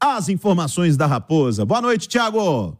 as informações da Raposa. Boa noite, Thiago.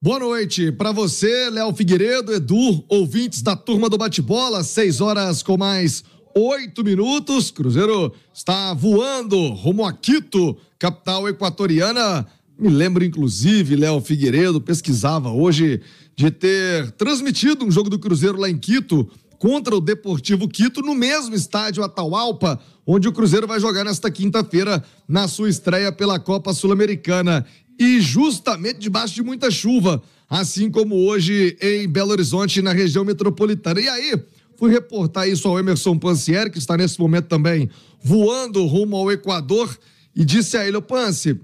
Boa noite para você, Léo Figueiredo, Edu, ouvintes da turma do bate-bola, 6 horas com mais 8 minutos. Cruzeiro está voando rumo a Quito, capital equatoriana. Me lembro, inclusive, Léo Figueiredo pesquisava hoje de ter transmitido um jogo do Cruzeiro lá em Quito contra o Deportivo Quito no mesmo estádio Atahualpa, onde o Cruzeiro vai jogar nesta quinta-feira na sua estreia pela Copa Sul-Americana. E justamente debaixo de muita chuva, assim como hoje em Belo Horizonte, na região metropolitana. E aí, fui reportar isso ao Emerson Pansieri, que está nesse momento também voando rumo ao Equador, e disse a ele: Pansi,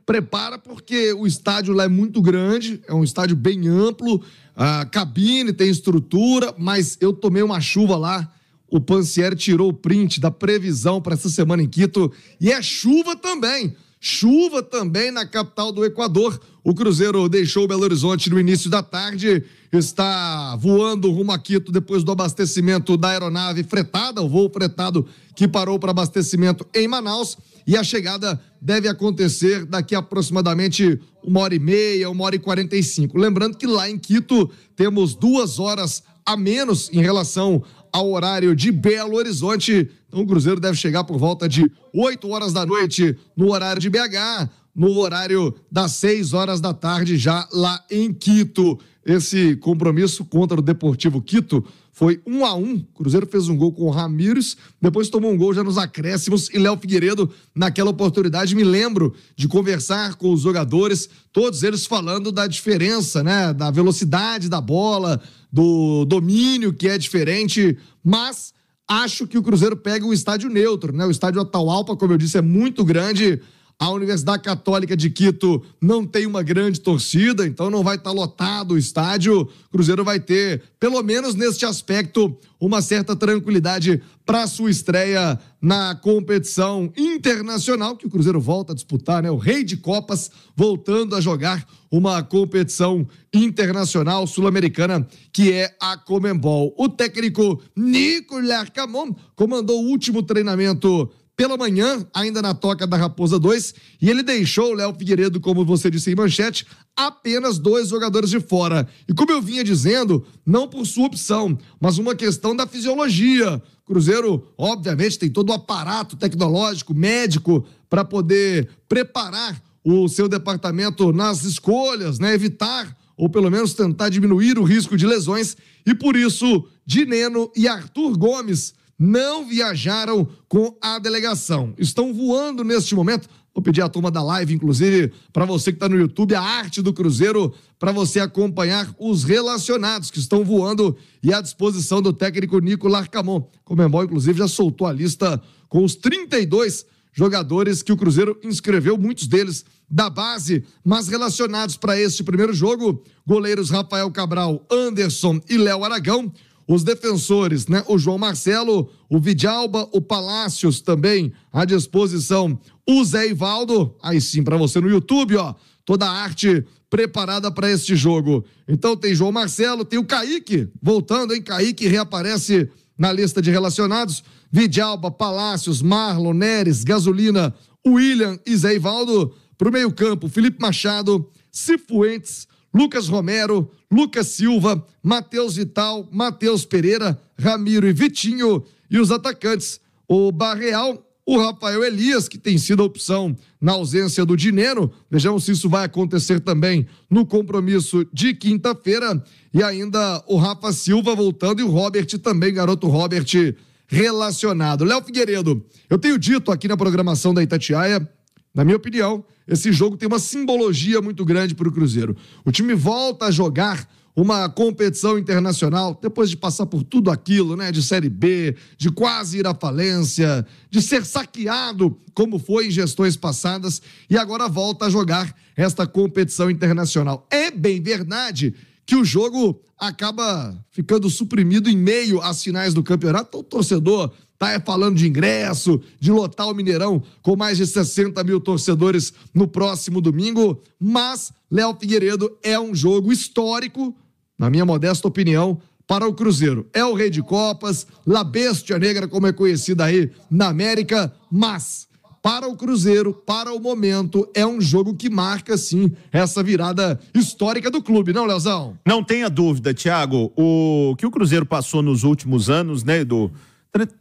prepara porque o estádio lá é muito grande, é um estádio bem amplo, a cabine tem estrutura, mas eu tomei uma chuva lá. O Pansieri tirou o print da previsão para essa semana em Quito, e é chuva também. Chuva também na capital do Equador. O Cruzeiro deixou Belo Horizonte no início da tarde, está voando rumo a Quito depois do abastecimento da aeronave fretada, o voo fretado que parou para abastecimento em Manaus, e a chegada deve acontecer daqui a aproximadamente 1h30, 1h45. Lembrando que lá em Quito temos 2 horas a menos em relação ao horário de Belo Horizonte. Então o Cruzeiro deve chegar por volta de 8 horas da noite no horário de BH, no horário das 6 horas da tarde já lá em Quito. Esse compromisso contra o Deportivo Quito foi 1-1. O Cruzeiro fez um gol com o Ramírez, depois tomou um gol já nos acréscimos, e Léo Figueiredo, naquela oportunidade, me lembro de conversar com os jogadores, todos eles falando da diferença, né, da velocidade da bola, do domínio que é diferente, mas acho que o Cruzeiro pega um estádio neutro, né? O estádio Atahualpa, como eu disse, é muito grande. A Universidade Católica de Quito não tem uma grande torcida, então não vai estar lotado o estádio. O Cruzeiro vai ter, pelo menos neste aspecto, uma certa tranquilidade para sua estreia na competição internacional, que o Cruzeiro volta a disputar, né? O Rei de Copas voltando a jogar uma competição internacional sul-americana, que é a Conmebol. O técnico Nico Larcamón comandou o último treinamento pela manhã, ainda na toca da Raposa 2, e ele deixou o Léo Figueiredo, como você disse em manchete, apenas 2 jogadores de fora. E como eu vinha dizendo, não por sua opção, mas uma questão da fisiologia. O Cruzeiro, obviamente, tem todo o aparato tecnológico, médico, para poder preparar o seu departamento nas escolhas, né? Evitar, ou pelo menos tentar diminuir o risco de lesões, e por isso, Dineno e Arthur Gomes não viajaram com a delegação. Estão voando neste momento. Vou pedir à turma da live, inclusive, para você que está no YouTube, a arte do Cruzeiro, para você acompanhar os relacionados que estão voando e à disposição do técnico Nico Larcamón. Conmebol, inclusive, já soltou a lista com os 32 jogadores que o Cruzeiro inscreveu, muitos deles da base, mas relacionados para este primeiro jogo. Goleiros Rafael Cabral, Anderson e Léo Aragão. Os defensores, né? O João Marcelo, o Vidalba, o Palácios também à disposição. O Zé Ivaldo, aí sim, para você no YouTube, ó, toda a arte preparada para este jogo. Então tem João Marcelo, tem o Kaique, voltando, hein? Kaique reaparece na lista de relacionados. Vidalba, Palácios, Marlon, Neres, Gasolina, William e Zé Ivaldo. Para o meio-campo, Felipe Machado, Cifuentes, Lucas Romero, Lucas Silva, Matheus Vital, Matheus Pereira, Ramiro e Vitinho. E os atacantes, o Barreal, o Rafael Elias, que tem sido a opção na ausência do Dineno. Vejamos se isso vai acontecer também no compromisso de quinta-feira. E ainda o Rafa Silva voltando e o Robert também, garoto Robert, relacionado. Léo Figueiredo, eu tenho dito aqui na programação da Itatiaia, na minha opinião, esse jogo tem uma simbologia muito grande para o Cruzeiro. O time volta a jogar uma competição internacional, depois de passar por tudo aquilo, né? De Série B, de quase ir à falência, de ser saqueado, como foi em gestões passadas, e agora volta a jogar esta competição internacional. É bem verdade que o jogo acaba ficando suprimido em meio às finais do campeonato. Então, o torcedor tá falando de ingresso, de lotar o Mineirão com mais de 60 mil torcedores no próximo domingo, mas Léo Figueiredo, é um jogo histórico, na minha modesta opinião, para o Cruzeiro. É o Rei de Copas, La Bestia Negra, como é conhecida aí na América, mas para o Cruzeiro, para o momento, é um jogo que marca, sim, essa virada histórica do clube, não, Leozão? Não tenha dúvida, Thiago. O que o Cruzeiro passou nos últimos anos, né, Edu,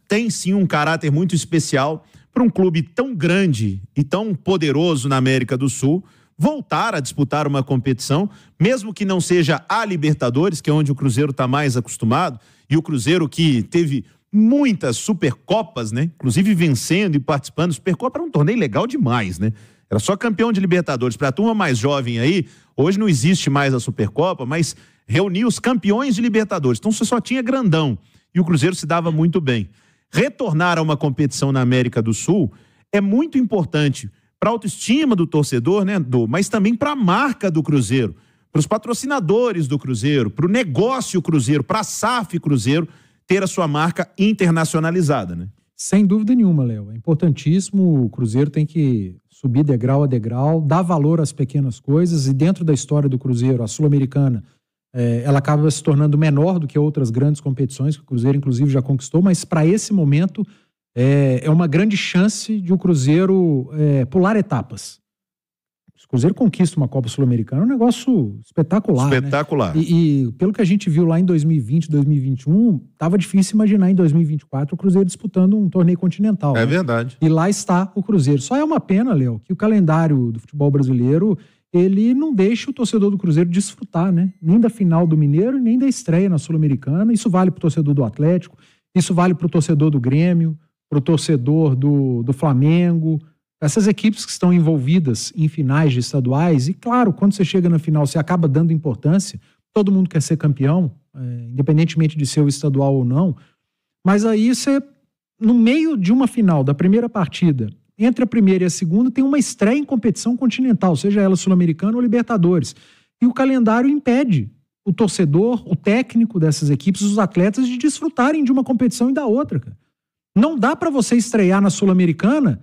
tem sim um caráter muito especial para um clube tão grande e tão poderoso na América do Sul voltar a disputar uma competição, mesmo que não seja a Libertadores, que é onde o Cruzeiro está mais acostumado, e o Cruzeiro que teve muitas Supercopas, né? Inclusive vencendo e participando. Supercopa era um torneio legal demais, né? Era só campeão de Libertadores. Para a turma mais jovem aí, hoje não existe mais a Supercopa, mas reunia os campeões de Libertadores. Então você só tinha grandão. E o Cruzeiro se dava muito bem. Retornar a uma competição na América do Sul é muito importante para a autoestima do torcedor, né, mas também para a marca do Cruzeiro, para os patrocinadores do Cruzeiro, para o negócio Cruzeiro, para a SAF Cruzeiro ter a sua marca internacionalizada, né? Sem dúvida nenhuma, Léo. É importantíssimo, o Cruzeiro tem que subir degrau a degrau, dar valor às pequenas coisas, e dentro da história do Cruzeiro, a Sul-Americana, ela acaba se tornando menor do que outras grandes competições que o Cruzeiro, inclusive, já conquistou, mas para esse momento é uma grande chance de o Cruzeiro pular etapas. Se o Cruzeiro conquista uma Copa Sul-Americana, é um negócio espetacular. Espetacular. Né? E pelo que a gente viu lá em 2020, 2021, estava difícil imaginar em 2024 o Cruzeiro disputando um torneio continental. É, né? Verdade. E lá está o Cruzeiro. Só é uma pena, Léo, que o calendário do futebol brasileiro, ele não deixa o torcedor do Cruzeiro desfrutar, né? Nem da final do Mineiro, nem da estreia na Sul-Americana. Isso vale para o torcedor do Atlético, isso vale para o torcedor do Grêmio, para o torcedor do Flamengo, essas equipes que estão envolvidas em finais de estaduais. E claro, quando você chega na final, você acaba dando importância, todo mundo quer ser campeão, independentemente de ser o estadual ou não, mas aí você, no meio de uma final, da primeira partida, entre a primeira e a segunda, tem uma estreia em competição continental, seja ela Sul-Americana ou Libertadores, e o calendário impede o torcedor, o técnico dessas equipes, os atletas, de desfrutarem de uma competição e da outra, cara. Não dá para você estrear na Sul-Americana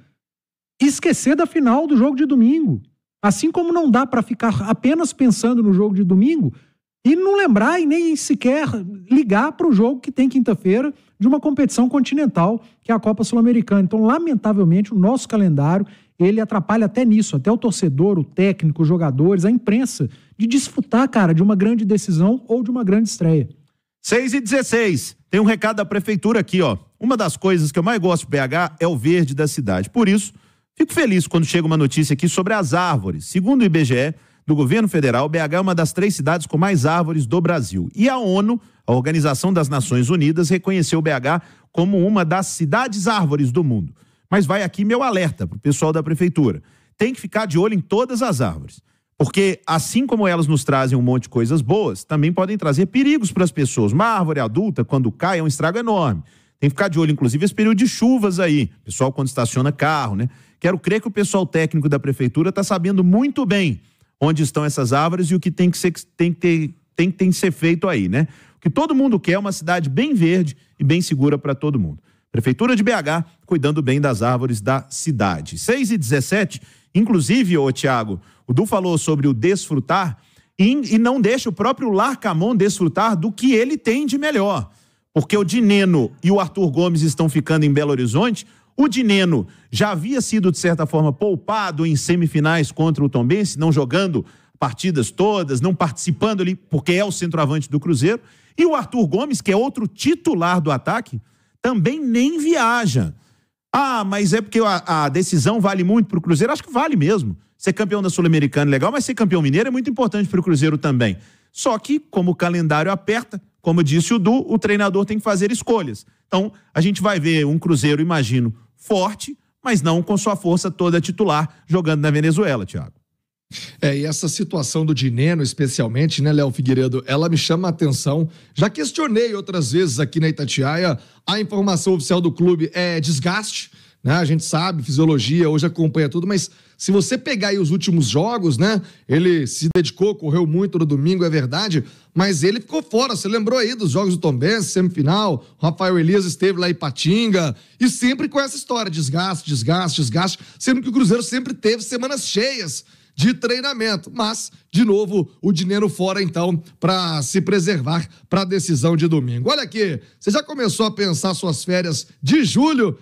e esquecer da final do jogo de domingo. Assim como não dá para ficar apenas pensando no jogo de domingo e não lembrar e nem sequer ligar para o jogo que tem quinta-feira de uma competição continental, que é a Copa Sul-Americana. Então, lamentavelmente, o nosso calendário, ele atrapalha até nisso, até o torcedor, o técnico, os jogadores, a imprensa, de desfrutar, cara, de uma grande decisão ou de uma grande estreia. 6h16, tem um recado da prefeitura aqui, ó. Uma das coisas que eu mais gosto de BH é o verde da cidade. Por isso, fico feliz quando chega uma notícia aqui sobre as árvores. Segundo o IBGE, do governo federal, BH é uma das 3 cidades com mais árvores do Brasil. E a ONU, a Organização das Nações Unidas, reconheceu BH como uma das cidades árvores do mundo. Mas vai aqui meu alerta para o pessoal da prefeitura. Tem que ficar de olho em todas as árvores. Porque, assim como elas nos trazem um monte de coisas boas, também podem trazer perigos para as pessoas. Uma árvore adulta, quando cai, é um estrago enorme. Tem que ficar de olho, inclusive, esse período de chuvas aí. Pessoal, quando estaciona carro, né? Quero crer que o pessoal técnico da prefeitura está sabendo muito bem onde estão essas árvores e o que tem que ser feito aí, né? O que todo mundo quer é uma cidade bem verde e bem segura para todo mundo. Prefeitura de BH, cuidando bem das árvores da cidade. 6h17, inclusive, Thiago, o Du falou sobre o desfrutar e não deixa o próprio Larcamon desfrutar do que ele tem de melhor. Porque o Dineno e o Arthur Gomes estão ficando em Belo Horizonte. O Dineno já havia sido, de certa forma, poupado em semifinais contra o Tombense, não jogando partidas todas, não participando ali, porque é o centroavante do Cruzeiro. E o Arthur Gomes, que é outro titular do ataque, também nem viaja. Ah, mas é porque a decisão vale muito para o Cruzeiro? Acho que vale mesmo. Ser campeão da Sul-Americana é legal, mas ser campeão mineiro é muito importante para o Cruzeiro também. Só que, como o calendário aperta, como disse o Du, o treinador tem que fazer escolhas. Então, a gente vai ver um Cruzeiro, imagino, forte, mas não com sua força toda titular, jogando na Venezuela, Thiago. E essa situação do Dineno, especialmente, né, Léo Figueiredo, ela me chama a atenção. Já questionei outras vezes aqui na Itatiaia, a informação oficial do clube é desgaste, né? A gente sabe, fisiologia, hoje acompanha tudo, mas se você pegar aí os últimos jogos, né? Ele se dedicou, correu muito no domingo, é verdade, mas ele ficou fora. Você lembrou aí dos jogos do Tombense, semifinal, o Rafael Elias esteve lá em Ipatinga, e sempre com essa história, desgaste, sendo que o Cruzeiro sempre teve semanas cheias de treinamento, mas, de novo, o Dineno fora, então, para se preservar para a decisão de domingo. Olha aqui, você já começou a pensar suas férias de julho?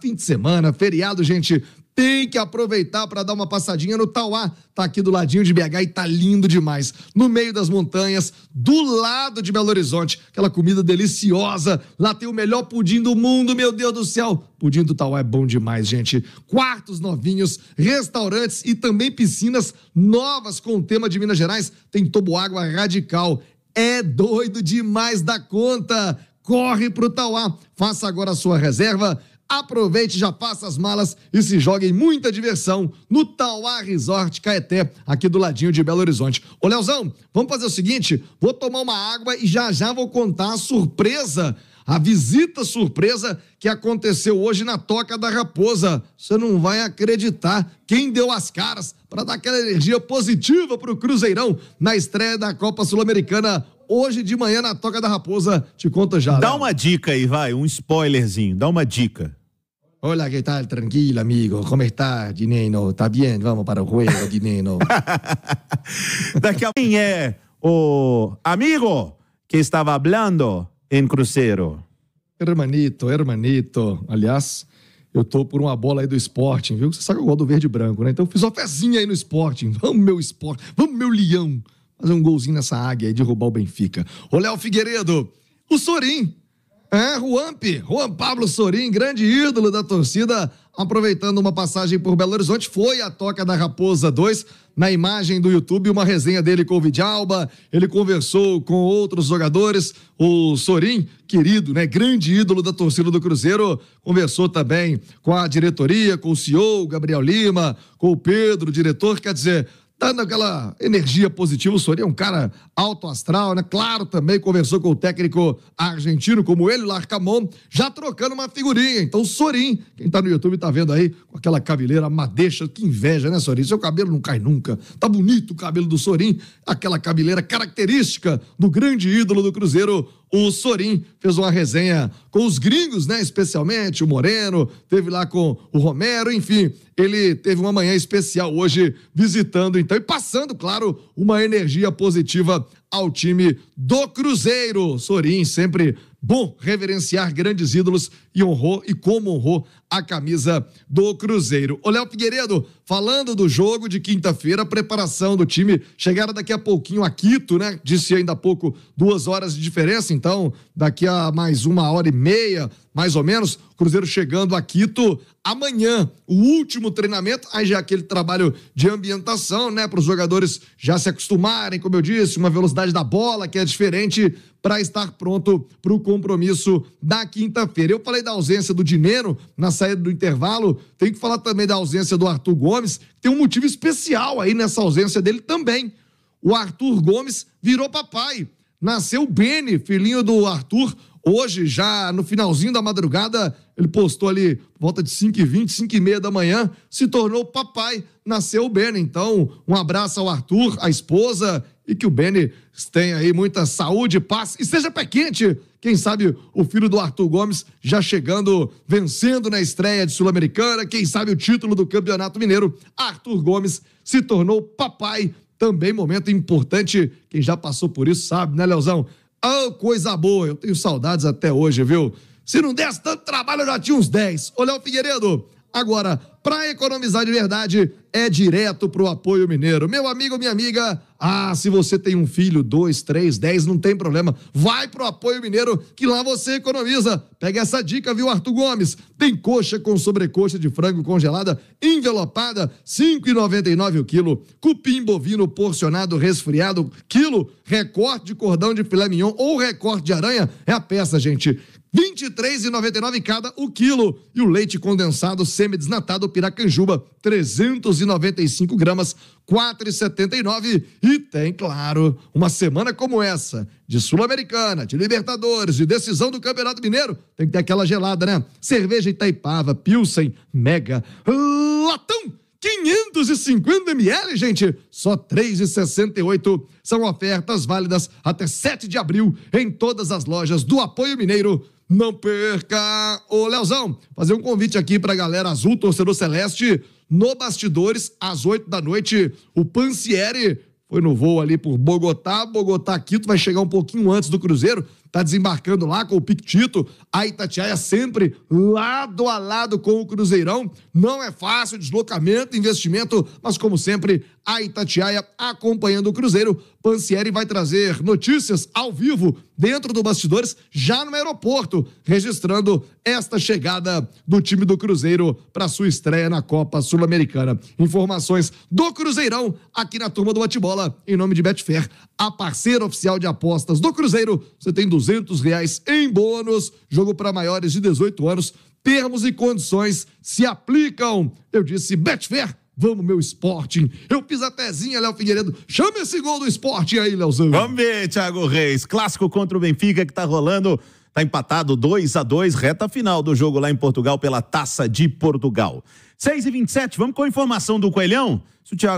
Fim de semana, feriado, gente, tem que aproveitar para dar uma passadinha no Tauá. Tá aqui do ladinho de BH e tá lindo demais. No meio das montanhas, do lado de Belo Horizonte. Aquela comida deliciosa. Lá tem o melhor pudim do mundo, meu Deus do céu. Pudim do Tauá é bom demais, gente. Quartos novinhos, restaurantes e também piscinas novas com o tema de Minas Gerais. Tem toboágua radical. É doido demais da conta. Corre pro Tauá. Faça agora a sua reserva. Aproveite, já faça as malas e se jogue em muita diversão no Tauá Resort Caeté, aqui do ladinho de Belo Horizonte. Ô, Leozão, vamos fazer o seguinte, vou tomar uma água e já vou contar a surpresa, a visita surpresa que aconteceu hoje na Toca da Raposa. Você não vai acreditar quem deu as caras para dar aquela energia positiva pro Cruzeirão na estreia da Copa Sul-Americana hoje de manhã na Toca da Raposa. Te conto já. Dá uma dica aí, vai, um spoilerzinho, dá uma dica. Hola, ¿qué tal? Tranquilo, amigo. ¿Cómo está, Dineno? ¿Está bien? Vamos para o juego, Dineno. Daqui a quem é o amigo que estava hablando em Cruzeiro? Hermanito. Aliás, eu tô por uma bola aí do Sporting, viu? Você sabe que eu gosto do verde e branco, né? Então eu fiz uma fezinha aí no Sporting. Vamos, meu Sporting. Vamos, meu Leão. Fazer um golzinho nessa águia aí, derrubar o Benfica. Ô, Léo Figueiredo, o Sorin. Juan Pablo Sorin, grande ídolo da torcida, aproveitando uma passagem por Belo Horizonte, foi à Toca da Raposa 2, na imagem do YouTube, uma resenha dele com o Vidalba, ele conversou com outros jogadores, o Sorin, querido, né, grande ídolo da torcida do Cruzeiro, conversou também com a diretoria, com o CEO, Gabriel Lima, com o Pedro, diretor, quer dizer, dando aquela energia positiva. O Sorin é um cara alto astral, né? Claro, também conversou com o técnico argentino, como ele, Larcamón, já trocando uma figurinha. Então, o Sorin, quem tá no YouTube tá vendo aí, com aquela cabeleira madeixa, que inveja, né, Sorin? Seu cabelo não cai nunca. Tá bonito o cabelo do Sorin, aquela cabeleira característica do grande ídolo do Cruzeiro. O Sorin fez uma resenha com os gringos, né? Especialmente o Moreno, teve lá com o Romero, enfim, ele teve uma manhã especial hoje visitando, então, e passando, claro, uma energia positiva ao time do Cruzeiro. Sorin sempre bom reverenciar grandes ídolos e honrou, e como honrou, a camisa do Cruzeiro. Ô, Léo Figueiredo, falando do jogo de quinta-feira, a preparação do time, chegaram daqui a pouquinho a Quito, né? Disse ainda há pouco 2 horas de diferença, então daqui a mais 1h30, mais ou menos, Cruzeiro chegando a Quito amanhã, o último treinamento, aí já aquele trabalho de ambientação, né? Para os jogadores já se acostumarem, como eu disse, uma velocidade da bola que é diferente para estar pronto para o compromisso da quinta-feira. Eu falei da ausência do Dineno na saída do intervalo, tem que falar também da ausência do Arthur Gomes, tem um motivo especial aí nessa ausência dele também. O Arthur Gomes virou papai, nasceu o Beni, filhinho do Arthur, hoje já no finalzinho da madrugada, ele postou ali volta de 5h20, 5h30 da manhã, se tornou papai, nasceu o Beni. Então, um abraço ao Arthur, à esposa, e que o Beni tenha aí muita saúde, paz e seja pé quente. Quem sabe o filho do Arthur Gomes já chegando, vencendo na estreia de Sul-Americana, quem sabe o título do Campeonato Mineiro. Arthur Gomes se tornou papai, também momento importante, quem já passou por isso sabe, né, Leozão? Oh, coisa boa, eu tenho saudades até hoje, viu? Se não desse tanto trabalho, eu já tinha uns 10. Ô, Léo Figueiredo, agora, para economizar de verdade, é direto pro Apoio Mineiro. Meu amigo, minha amiga, se você tem um filho, 2, 3, 10, não tem problema. Vai pro Apoio Mineiro, que lá você economiza. Pega essa dica, viu, Arthur Gomes? Tem coxa com sobrecoxa de frango congelada, envelopada, R$ 5,99 o quilo. Cupim bovino porcionado resfriado, quilo. Recorte de cordão de filé mignon ou recorte de aranha, é a peça, gente. R$ 23,99 cada o quilo. E o leite condensado semi-desnatado Piracanjuba, 395 gramas, R$ 4,79. E tem, claro, uma semana como essa, de Sul-Americana, de Libertadores, de decisão do Campeonato Mineiro, tem que ter aquela gelada, né? Cerveja Itaipava, Pilsen, Mega, latão, 550 ml, gente, só R$ 3,68. São ofertas válidas até 7 de abril em todas as lojas do Apoio Mineiro. Não perca! Ô, Leozão, fazer um convite aqui pra galera azul, torcedor celeste, no Bastidores, às 8 da noite, o Pansieri foi no voo ali por Bogotá, Quito, vai chegar um pouquinho antes do Cruzeiro, tá desembarcando lá com o Pictito. A Itatiaia sempre lado a lado com o Cruzeirão. Não é fácil, deslocamento, investimento, mas como sempre, a Itatiaia acompanhando o Cruzeiro. Pansieri vai trazer notícias ao vivo dentro do Bastidores, já no aeroporto, registrando esta chegada do time do Cruzeiro para sua estreia na Copa Sul-Americana. Informações do Cruzeirão aqui na Turma do Bate-Bola, em nome de Betfair, a parceira oficial de apostas do Cruzeiro. Você tem R$200 em bônus, jogo para maiores de 18 anos, termos e condições se aplicam. Eu disse Betfair. Vamos, meu Sporting. Eu fiz a pezinha, Léo Figueiredo. Chama esse gol do Sporting aí, Léozão. Vamos ver, Thiago Reis. Clássico contra o Benfica que tá rolando. Tá empatado 2-2, reta final do jogo lá em Portugal pela Taça de Portugal. 6h27, vamos com a informação do Coelhão? Se o Thiago